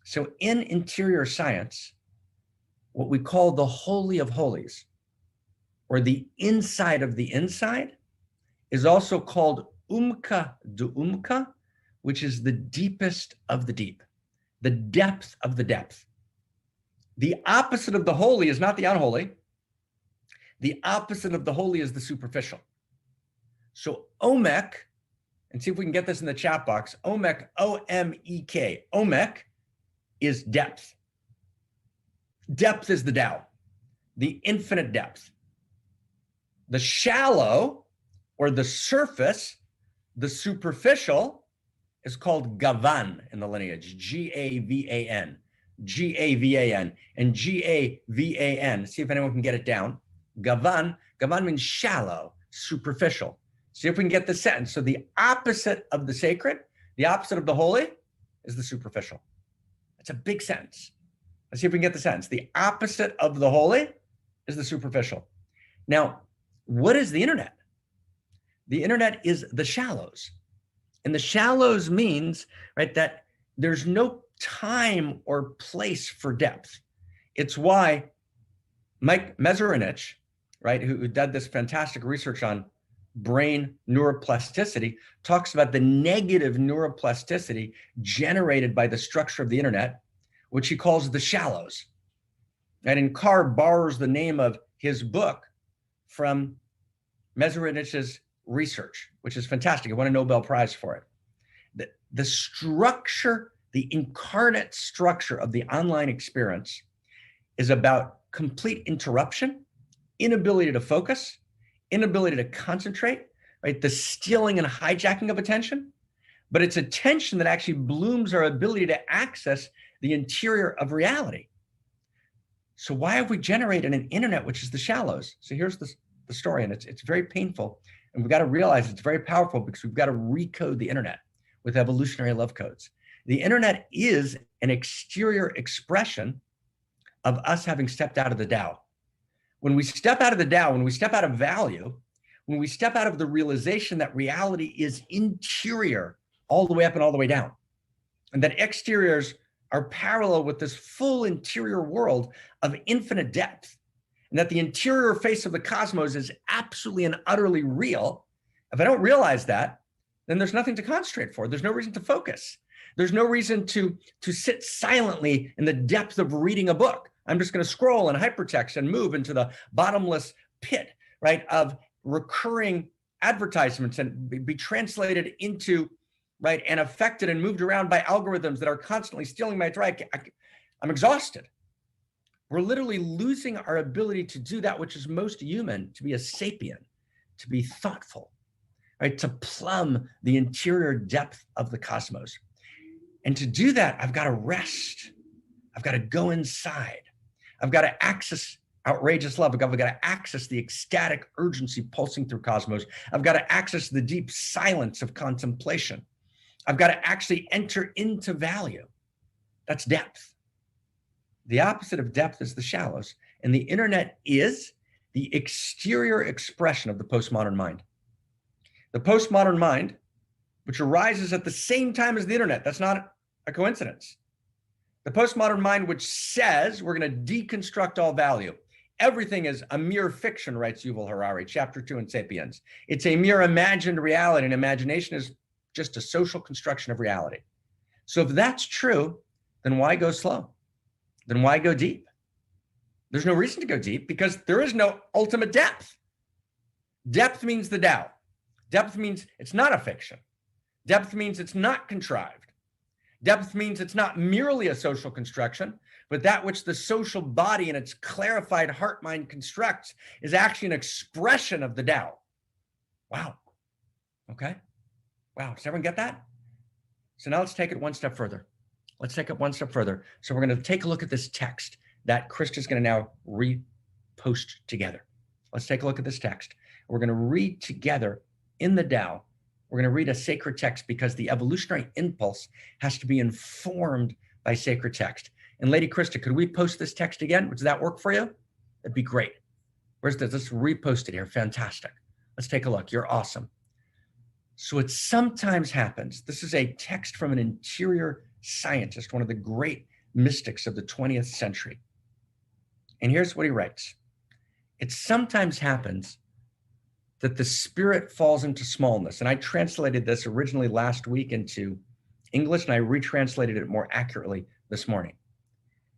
So in interior science, what we call the Holy of Holies, or the inside of the inside, is also called Umka du Umka, which is the deepest of the deep. the depth of the depth. The opposite of the holy is not the unholy. The opposite of the holy is the superficial. So Omek, and see if we can get this in the chat box, Omek, O-M-E-K, Omek is depth. Depth is the Tao, the infinite depth. The shallow or the surface, the superficial, is called Gavan in the lineage, G-A-V-A-N, G-A-V-A-N, and G-A-V-A-N. See if anyone can get it down. Gavan, Gavan means shallow, superficial. See if we can get the sentence. So the opposite of the sacred, the opposite of the holy is the superficial. That's a big sentence. Let's see if we can get the sentence. The opposite of the holy is the superficial. Now, what is the internet? The internet is the shallows. And the shallows means, right, that there's no time or place for depth. It's why Mike Meserinich, right, who did this fantastic research on brain neuroplasticity, talks about the negative neuroplasticity generated by the structure of the internet, which he calls the shallows. And Carr borrows the name of his book from Meserinich's research, which is fantastic. He won a Nobel Prize for it. The structure, the incarnate structure of the online experience is about complete interruption, inability to focus, inability to concentrate, right? The stealing and hijacking of attention, but it's attention that actually blooms our ability to access the interior of reality. So why have we generated an internet which is the shallows? So here's the story, and it's very painful, and we've got to realize it's very powerful because we've got to recode the internet with evolutionary love codes. The internet is an exterior expression of us having stepped out of the Tao. When we step out of the Tao, when we step out of value, when we step out of the realization that reality is interior all the way up and all the way down, and that exteriors are parallel with this full interior world of infinite depth, and that the interior face of the cosmos is absolutely and utterly real. If I don't realize that, then there's nothing to concentrate for. There's no reason to focus. There's no reason to sit silently in the depth of reading a book. I'm just going to scroll and hypertext and move into the bottomless pit, right, of recurring advertisements and be translated into, right, and affected and moved around by algorithms that are constantly stealing my attention. I'm exhausted. We're literally losing our ability to do that which is most human, to be a sapient, to be thoughtful, right, to plumb the interior depth of the cosmos. And to do that, I've got to rest. I've got to go inside. I've got to access outrageous love. I've got to access the ecstatic urgency pulsing through cosmos. I've got to access the deep silence of contemplation. I've got to actually enter into value. That's depth. The opposite of depth is the shallows. And the internet is the exterior expression of the postmodern mind. The postmodern mind, which arises at the same time as the internet, that's not a coincidence. The postmodern mind, which says we're going to deconstruct all value. Everything is a mere fiction, writes Yuval Harari, chapter 2 in Sapiens. It's a mere imagined reality, and imagination is just a social construction of reality. So if that's true, then why go slow? Then why go deep? There's no reason to go deep because there is no ultimate depth. Depth means the Tao. Depth means it's not a fiction. Depth means it's not contrived. Depth means it's not merely a social construction, but that which the social body in its clarified heart mind constructs is actually an expression of the Tao. Wow. Okay. Wow. Does everyone get that? So now let's take it one step further. Let's take it one step further. So we're going to take a look at this text that Krista's going to now repost together. Let's take a look at this text. We're going to read together in the Tao. We're going to read a sacred text because the evolutionary impulse has to be informed by sacred text. And Lady Krista, could we post this text again? Does that work for you? That'd be great. Where's this? Let's repost it here. Fantastic. Let's take a look. You're awesome. So it sometimes happens. This is a text from an interior scientist, one of the great mystics of the 20th century. And here's what he writes. It sometimes happens that the spirit falls into smallness. And I translated this originally last week into English, and I retranslated it more accurately this morning.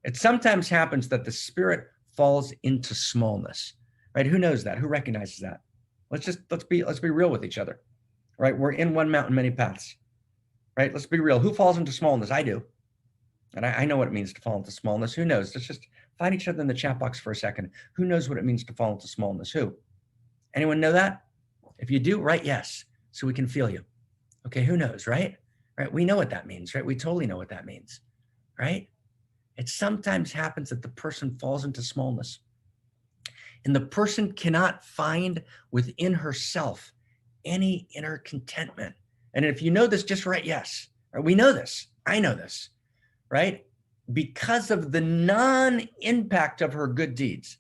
It sometimes happens that the spirit falls into smallness, right? Who knows that? Who recognizes that? Let's be real with each other, right? We're in one mountain, many paths, right? Let's be real. Who falls into smallness? I do. And I know what it means to fall into smallness. Who knows? Let's just find each other in the chat box for a second. Who knows what it means to fall into smallness? Who? Anyone know that? If you do, write yes, so we can feel you. Okay, who knows, right? Right? We know what that means, right? We totally know what that means, right? It sometimes happens that the person falls into smallness, and the person cannot find within herself any inner contentment. And if you know this, just write yes. Right? We know this. I know this, right? Because of the non-impact of her good deeds,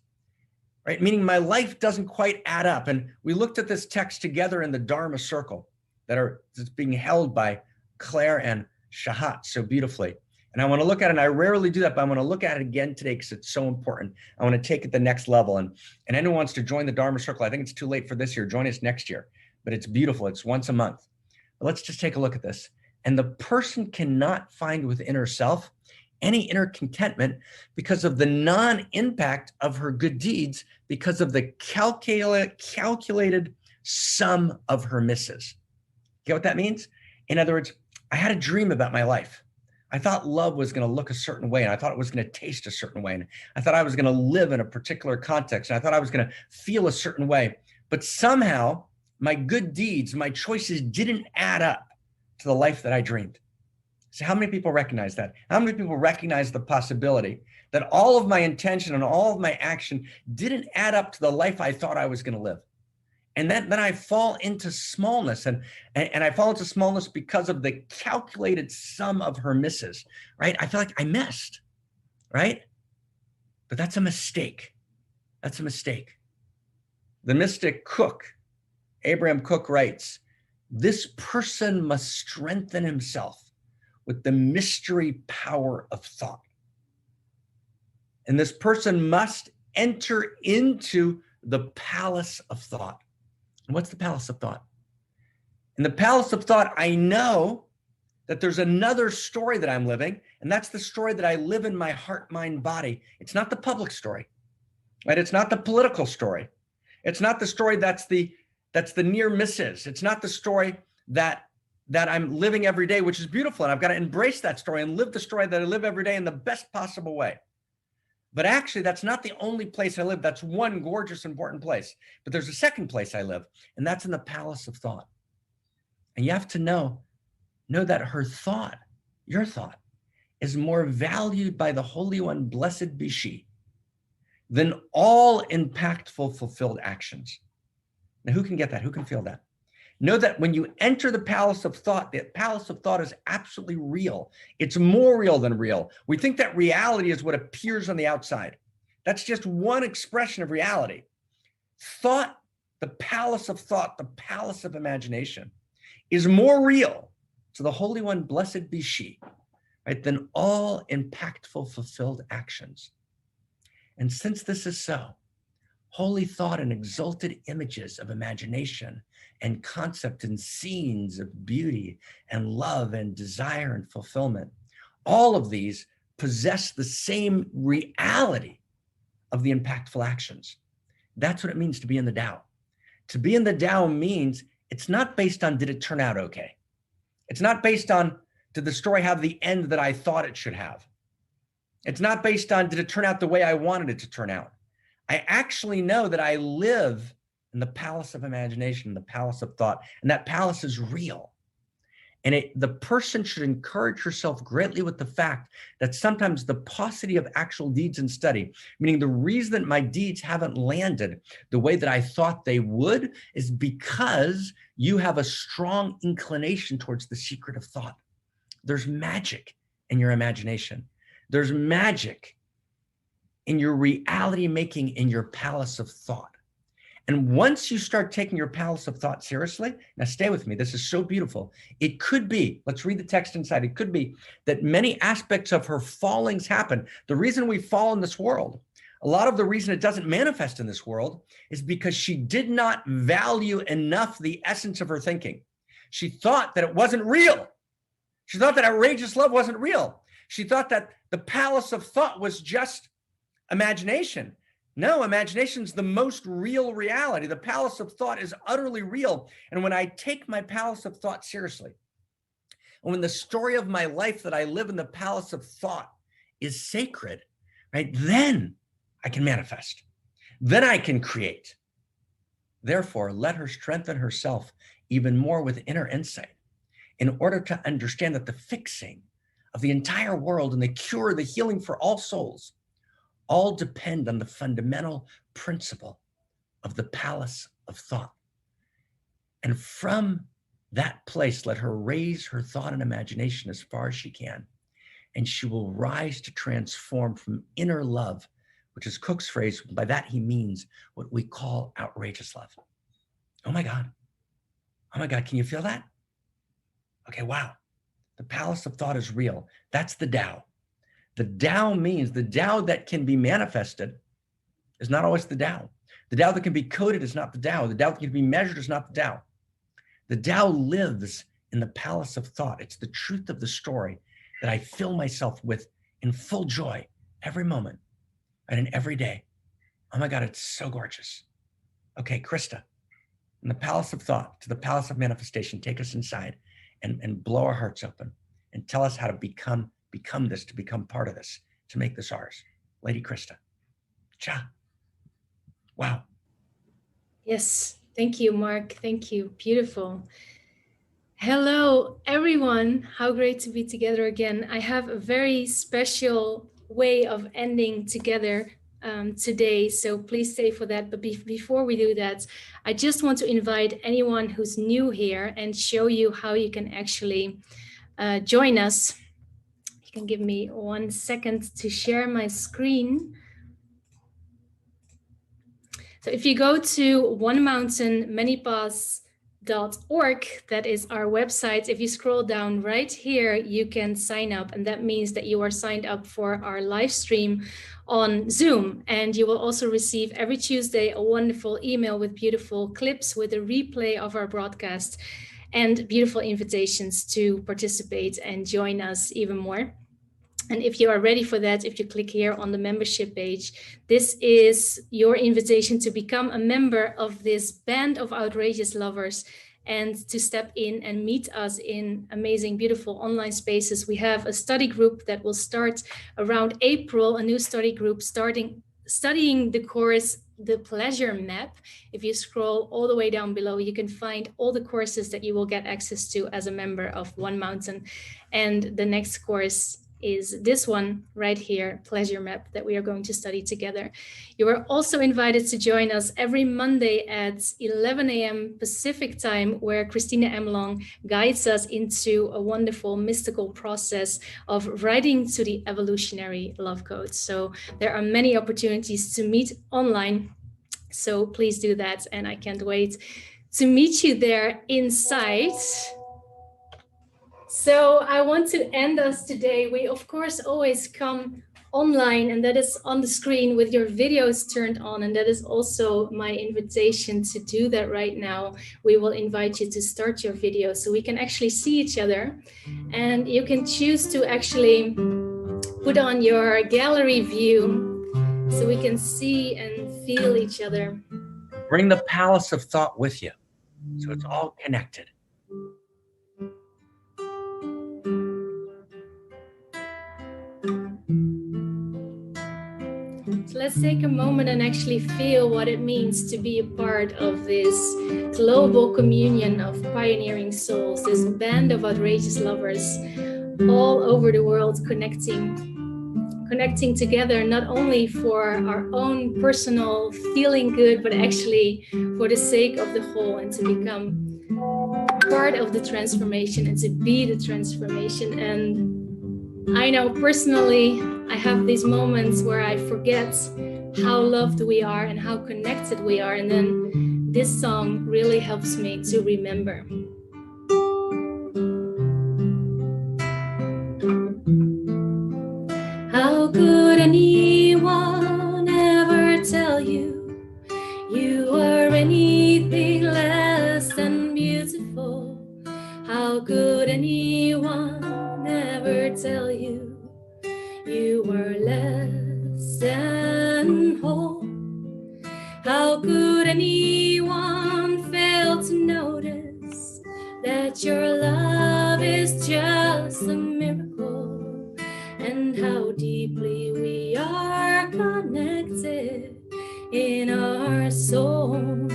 right? Meaning my life doesn't quite add up. And we looked at this text together in the Dharma circle that's being held by Claire and Shahat so beautifully. And I want to look at it, and I rarely do that, but I want to look at it again today because it's so important. I want to take it the next level. And anyone wants to join the Dharma circle, I think it's too late for this year. Join us next year. But it's beautiful. It's once a month. But let's just take a look at this. And the person cannot find within herself any inner contentment because of the non-impact of her good deeds, because of the calculated sum of her misses. Get what that means? In other words, I had a dream about my life. I thought love was going to look a certain way, and I thought it was going to taste a certain way, and I thought I was going to live in a particular context, and I thought I was going to feel a certain way. But somehow, my good deeds, my choices didn't add up to the life that I dreamed. So how many people recognize that? How many people recognize the possibility that all of my intention and all of my action didn't add up to the life I thought I was going to live? And then I fall into smallness, and I fall into smallness because of the calculated sum of her misses, right? I feel like I missed, right? But that's a mistake. That's a mistake. The mystic Cook, Abraham Cook, writes, this person must strengthen himself with the mystery power of thought. And this person must enter into the palace of thought. And what's the palace of thought? In the palace of thought, I know that there's another story that I'm living, and that's the story that I live in my heart, mind, body. It's not the public story, right? It's not the political story. It's not the story that's the near misses. It's not the story that I'm living every day, which is beautiful. And I've got to embrace that story and live the story that I live every day in the best possible way. But actually, that's not the only place I live. That's one gorgeous, important place. But there's a second place I live, and that's in the palace of thought. And you have to know that her thought, your thought, is more valued by the Holy One, blessed be she, than all impactful, fulfilled actions. Now, who can get that? Who can feel that? Know that when you enter the palace of thought, the palace of thought is absolutely real. It's more real than real. We think that reality is what appears on the outside. That's just one expression of reality. Thought, the palace of thought, the palace of imagination, is more real to the Holy One, blessed be she, right, than all impactful, fulfilled actions. And since this is so, holy thought and exalted images of imagination and concept and scenes of beauty and love and desire and fulfillment, all of these possess the same reality of the impactful actions. That's what it means to be in the Tao. To be in the Tao means it's not based on, did it turn out okay? It's not based on, did the story have the end that I thought it should have? It's not based on, did it turn out the way I wanted it to turn out? I actually know that I live in the palace of imagination, the palace of thought, and that palace is real. And the person should encourage herself greatly with the fact that sometimes the paucity of actual deeds and study, meaning the reason that my deeds haven't landed the way that I thought they would, is because you have a strong inclination towards the secret of thought. There's magic in your imagination. There's magic in your reality making in your palace of thought. And once you start taking your palace of thought seriously, now stay with me, this is so beautiful. It could be, let's read the text inside. It could be that many aspects of her fallings happen. The reason we fall in this world, a lot of the reason it doesn't manifest in this world is because she did not value enough the essence of her thinking. She thought that it wasn't real. She thought that outrageous love wasn't real. She thought that the palace of thought was just imagination. No, imagination is the most real reality. The palace of thought is utterly real. And when I take my palace of thought seriously, and when the story of my life that I live in the palace of thought is sacred, right, then I can manifest. Then I can create. Therefore, let her strengthen herself even more with inner insight in order to understand that the fixing of the entire world and the cure, the healing for all souls, all depend on the fundamental principle of the palace of thought. And from that place, let her raise her thought and imagination as far as she can, and she will rise to transform from inner love, which is Cook's phrase. By that, he means what we call outrageous love. Oh my God. Oh my God, can you feel that? Okay, wow. The palace of thought is real. That's the Tao. The Tao means the Tao that can be manifested is not always the Tao. The Tao that can be coded is not the Tao. The Tao that can be measured is not the Tao. The Tao lives in the palace of thought. It's the truth of the story that I fill myself with in full joy every moment and in every day. Oh my God, it's so gorgeous. Okay, Krista, in the palace of thought to the palace of manifestation, take us inside and blow our hearts open and tell us how to become this, to become part of this, to make this ours. Lady Krista. Cha. Wow. Yes, thank you, Mark. Thank you. Beautiful. Hello, everyone. How great to be together again. I have a very special way of ending together today, so please stay for that. But before we do that, I just want to invite anyone who's new here and show you how you can actually join us. You can give me 1 second to share my screen. So if you go to onemountainmanypaths.org, that is our website. If you scroll down right here, you can sign up. And that means that you are signed up for our live stream on Zoom. And you will also receive every Tuesday a wonderful email with beautiful clips with a replay of our broadcast and beautiful invitations to participate and join us even more. And if you are ready for that, if you click here on the membership page, this is your invitation to become a member of this band of outrageous lovers and to step in and meet us in amazing, beautiful online spaces. We have a study group that will start around April, a new study group studying the course, The Pleasure Map. If you scroll all the way down below, you can find all the courses that you will get access to as a member of One Mountain. And the next course is this one right here, Pleasure Map, that we are going to study together. You are also invited to join us every Monday at 11 a.m. Pacific time, where Christina M. Long guides us into a wonderful mystical process of writing to the evolutionary love code. So there are many opportunities to meet online. So please do that. And I can't wait to meet you there inside. So I want to end us today. We, of course, always come online, and that is on the screen with your videos turned on. And that is also my invitation to do that right now. We will invite you to start your video so we can actually see each other. And you can choose to actually put on your gallery view so we can see and feel each other. Bring the palace of thought with you, so it's all connected. So let's take a moment and actually feel what it means to be a part of this global communion of pioneering souls, this band of outrageous lovers all over the world connecting together, not only for our own personal feeling good, but actually for the sake of the whole, and to become part of the transformation and to be the transformation. And I know personally, I have these moments where I forget how loved we are and how connected we are. And then this song really helps me to remember. How could anyone ever tell you you are anything less than beautiful? How could anyone ever tell you could anyone fail to notice that your love is just a miracle, and how deeply we are connected in our soul.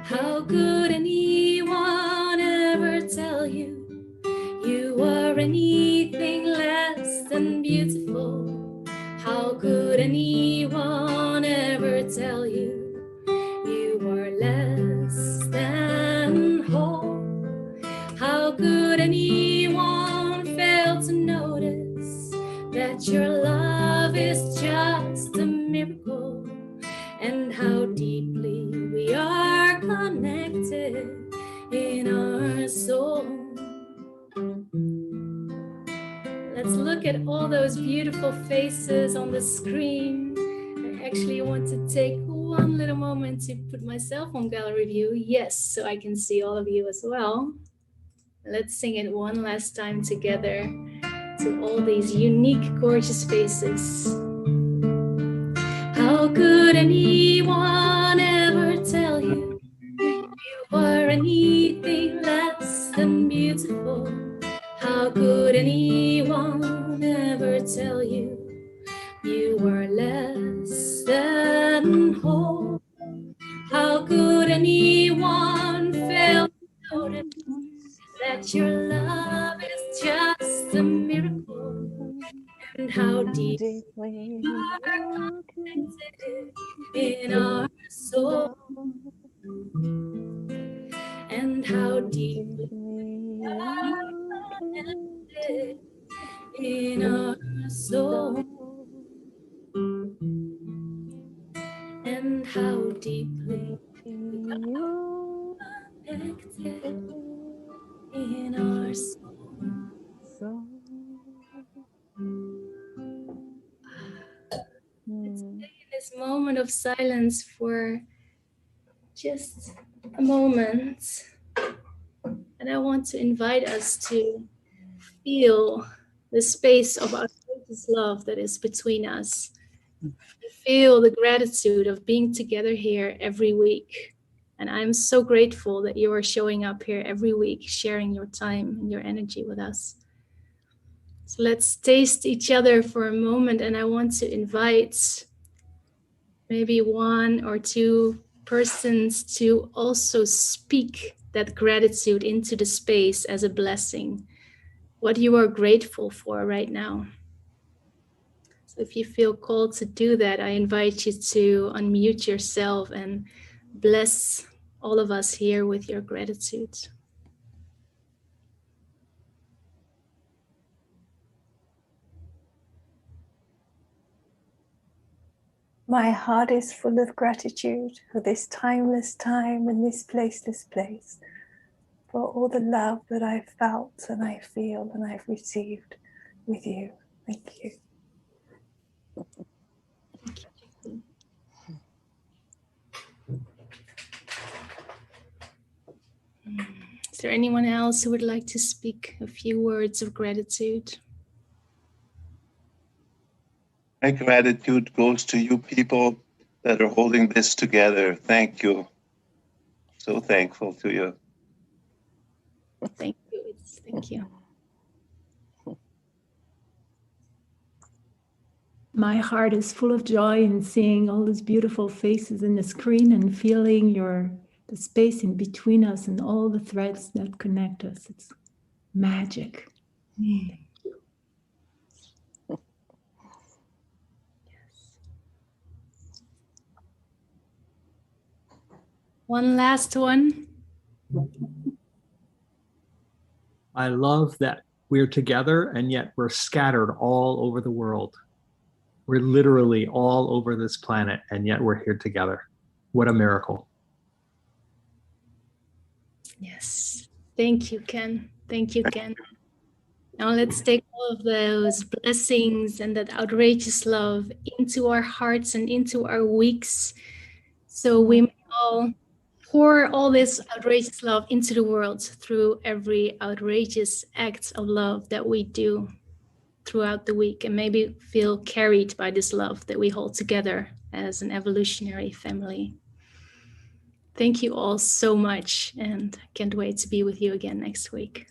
How could anyone ever tell you you are anything less than beautiful? How could anyone ever tell you you are less than whole? How could anyone fail to notice that your love is just a miracle, and how deeply we are connected in our soul? Let's look at all those beautiful faces on the screen. I actually want to take one little moment to put myself on gallery view. Yes, so I can see all of you as well. Let's sing it one last time together to all these unique, gorgeous faces. How could anyone ever tell you you are anything less than beautiful? How could anyone ever tell you you are less than whole? How could anyone fail to notice that your love is just a miracle, and how deep deeply we are connected in our soul, and how deeply we are connected in our soul, and how deeply we are connected in our soul. Let's stay in this moment of silence for just a moment. And I want to invite us to feel the space of our greatest love that is between us. Feel the gratitude of being together here every week. And I'm so grateful that you are showing up here every week, sharing your time and your energy with us. So let's taste each other for a moment. And I want to invite maybe one or two persons to also speak that gratitude into the space as a blessing. What you are grateful for right now. So if you feel called to do that, I invite you to unmute yourself and bless all of us here with your gratitude. My heart is full of gratitude for this timeless time and this placeless place, for all the love that I've felt and I feel and I've received with you. Thank you. Is there anyone else who would like to speak a few words of gratitude? My gratitude goes to you people that are holding this together. Thank you. So thankful to you. Thank you. Thank you. My heart is full of joy in seeing all these beautiful faces in the screen and feeling the space in between us and all the threads that connect us. It's magic. Yes. One last one. I love that we're together and yet we're scattered all over the world. We're literally all over this planet and yet we're here together. What a miracle. Yes. Thank you, Ken. Thank you, Ken. Now let's take all of those blessings and that outrageous love into our hearts and into our weeks, so we may all pour all this outrageous love into the world through every outrageous act of love that we do throughout the week, and maybe feel carried by this love that we hold together as an evolutionary family. Thank you all so much, and I can't wait to be with you again next week.